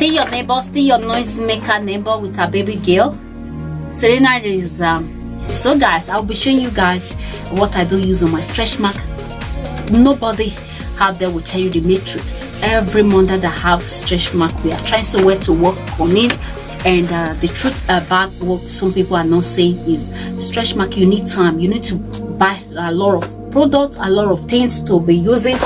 Still your neighbor, still your noise maker neighbor with her baby girl. Serena is so guys, I'll be showing you guys what I do use on my stretch mark. Nobody out there will tell you the main truth. Every mother that have stretch mark, we are trying somewhere to work on it. And the truth about what some people are not saying is stretch mark, you need time. You need to buy a lot of products, a lot of things to be using.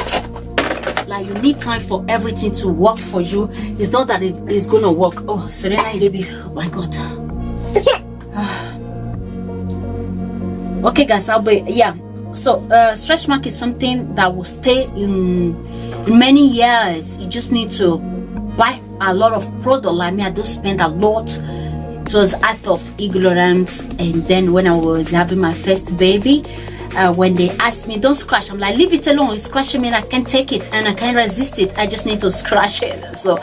Like you need time for everything to work for you. It's not that it's gonna work. Oh, Serena, baby, oh my God. Okay, guys, I'll be So stretch mark is something that will stay in many years. You just need to buy a lot of product. Like me, I do spend a lot. It was out of ignorance. And then when I was having my first baby, when they asked me, don't scratch, I'm like, leave it alone. It's scratching me and I can't take it and I can't resist it. I just need to scratch it. So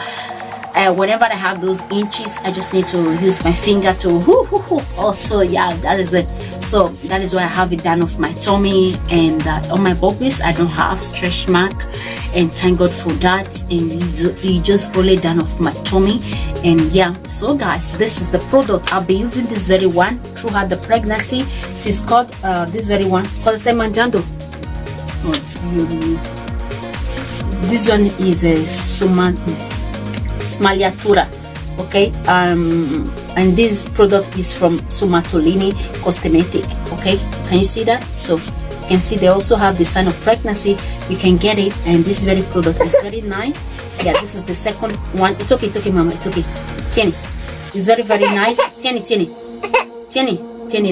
whenever I have those inches, I just need to use my finger to also, yeah, that is it. So that is why I have it down off my tummy, and on my boobies I don't have stretch mark, and thank God for that. And it just only down off my tummy. And yeah, so guys, this is the product. I'll be using this very one throughout the pregnancy. It is called this very one called manjando. This one is a Smaliatura, okay, and this product is from Sumatolini Cosmetic. Okay, can you see that? So you can see they also have the sign of pregnancy. You can get it, and this very product is very nice. Yeah, this is the second one. It's okay, mama, it's okay. Tieni, it's very nice. Tieni,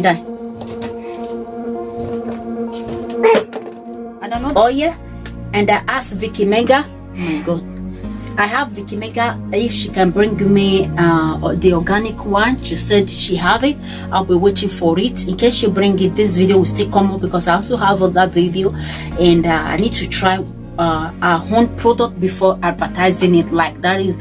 die. I don't know. Oh yeah, and I asked Vicky Mega. Oh my God. I have Vicky Mega if she can bring me the organic one. She said she have it. I'll be waiting for it. In case she bring it, this video will still come up because I also have other video, and I need to try our own product before advertising it. Like that is,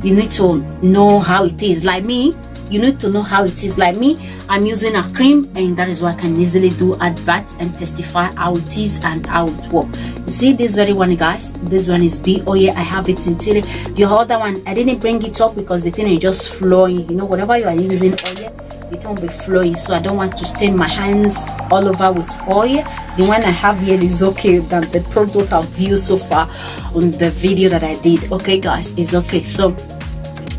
you need to know how it is. Like me, you need to know how it is. Like me, I'm using a cream, and that is why I can easily do advert and testify how it is and how it works. You see this very one, guys, this one is B. Oh yeah, I have it in theory. The other one I didn't bring it up because the thing is just flowing. You know, whatever you are using oil, it won't be flowing, so I don't want to stain my hands all over with oil. The one I have here is okay than the product I've used so far on the video that I did. Okay guys, it's okay. So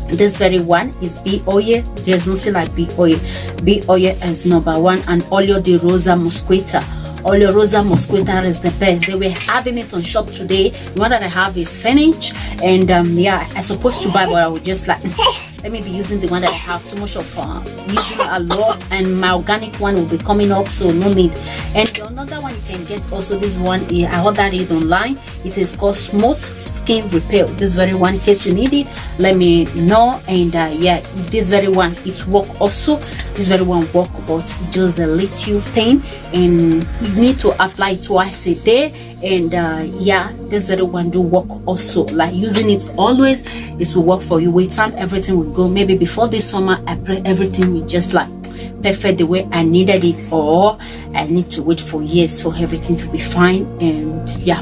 this very one is bee oil. There's nothing like bee oil. Bee oil is number one, and Olio de Rosa Mosquita. Olio Rosa Mosquita is the best. They were having it on shop today. The one that I have is Finish, and yeah, I'm supposed to buy, but I would just like let me be using the one that I have too much of using a lot, and my organic one will be coming up, so no need. And another one you can get also, this one I ordered it online. It is called Smooth Skin Repair. This very one, in case you need it, let me know. And yeah, this very one, it work also. This very one work, but it's just a little thing, and you need to apply twice a day. And yeah, this very one do work also. Like using it always, it will work for you. With time, everything will go. Maybe before this summer, I pray everything will just like perfect the way I needed it, or I need to wait for years for everything to be fine. And yeah,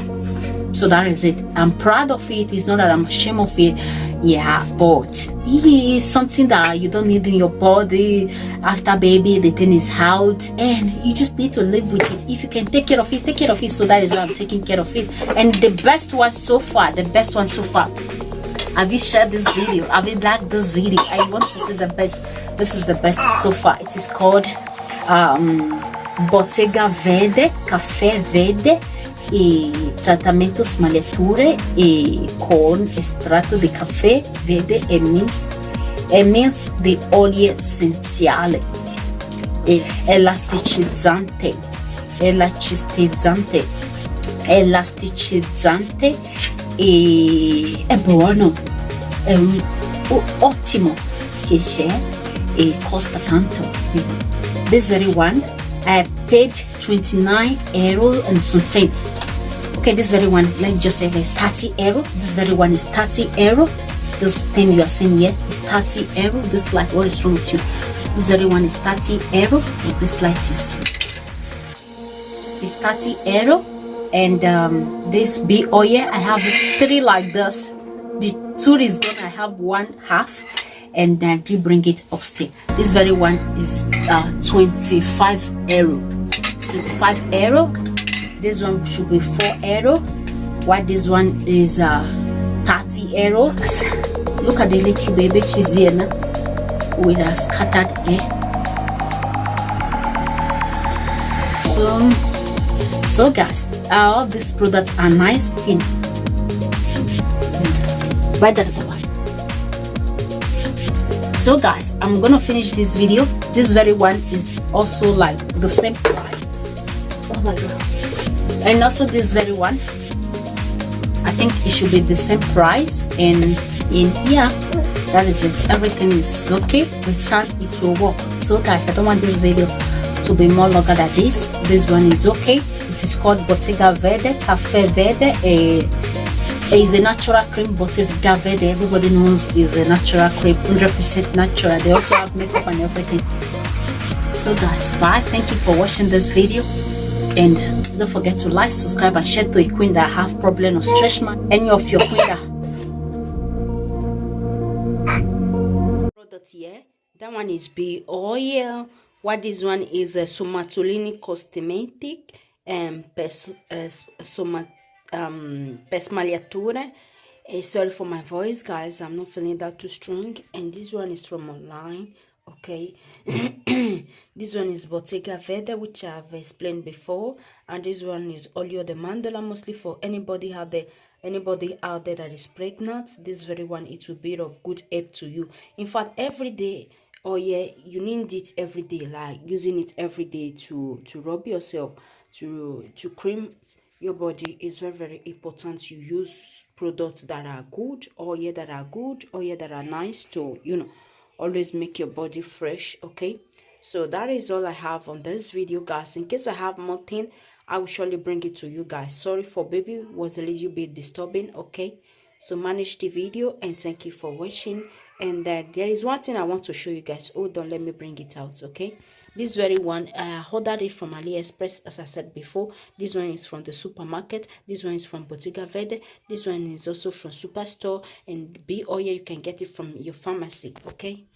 so that is it. I'm proud of it. It's not that I'm ashamed of it, yeah, but it is something that you don't need in your body. After baby, the thing is out, and you just need to live with it. If you can take care of it, take care of it. So that is why I'm taking care of it. And the best one so far, have you shared this video? Have you liked this video? I want to see the best. This is the best so far. It is called Bottega Verde, Caffè Verde e trattamento smagliature e con estratto di caffè verde e means di olio essenziale e elasticizzante e è buono, è ottimo che c'è e costa tanto. This very one I paid 29 euro and something. Okay, this very one, let me just say it's 30 euro. This very one is 30 euro. This thing you are seeing here is 30 euro. This light, what is wrong with you? This very one is 30 euro. And this light is 30 euro. And this bee oil, I have 3 like this. The 2 is gone. I have 1/2, and then you bring it upstairs. This very one is 25 euro. 25 euro. This one should be 4 euro. While this one is 30 euro. Look at the little baby. She's here now with a scattered hair. So guys, all these products are nice thin. So guys, I'm gonna finish this video. This very one is also like the same price. Oh my god. And also this very one, I think it should be the same price. And in here, that is it. Everything is okay. With time it will work. So guys, I don't want this video to be more longer than this. This one is okay. It is called Bottega Verde Cafe Verde. Is a natural cream. Bottega Verde, everybody knows, is a natural cream, 100% natural. They also have makeup and everything. So guys, bye. Thank you for watching this video, and don't forget to like, subscribe, and share to a queen that have problem or stretch mark. Any of your queen that product here. That one is Be Oil. What this one is a Somatolini Cosmetic and Pesmaliature. Sorry for my voice, guys. I'm not feeling that too strong. And this one is from online. Okay. This one is Bottega Verde, which I've explained before. And this one is Olio de Mandorla, mostly for anybody out there that is pregnant. This very one, it will be of good help to you. In fact, every day, oh yeah, you need it every day, like using it every day to rub yourself, to cream your body is very, very important. You use products that are good, or yeah, that are good, or yeah, that are nice to, you know, always make your body fresh. Okay, so that is all I have on this video, guys. In case I have more thing, I will surely bring it to you guys. Sorry for baby, was a little bit disturbing. Okay, so manage the video, and thank you for watching. And there is one thing I want to show you guys. Hold on, let me bring it out. Okay, this very one, I ordered it from AliExpress, as I said before. This one is from the supermarket. This one is from Bottega Verde. This one is also from Superstore. And Be Oil, you can get it from your pharmacy. Okay.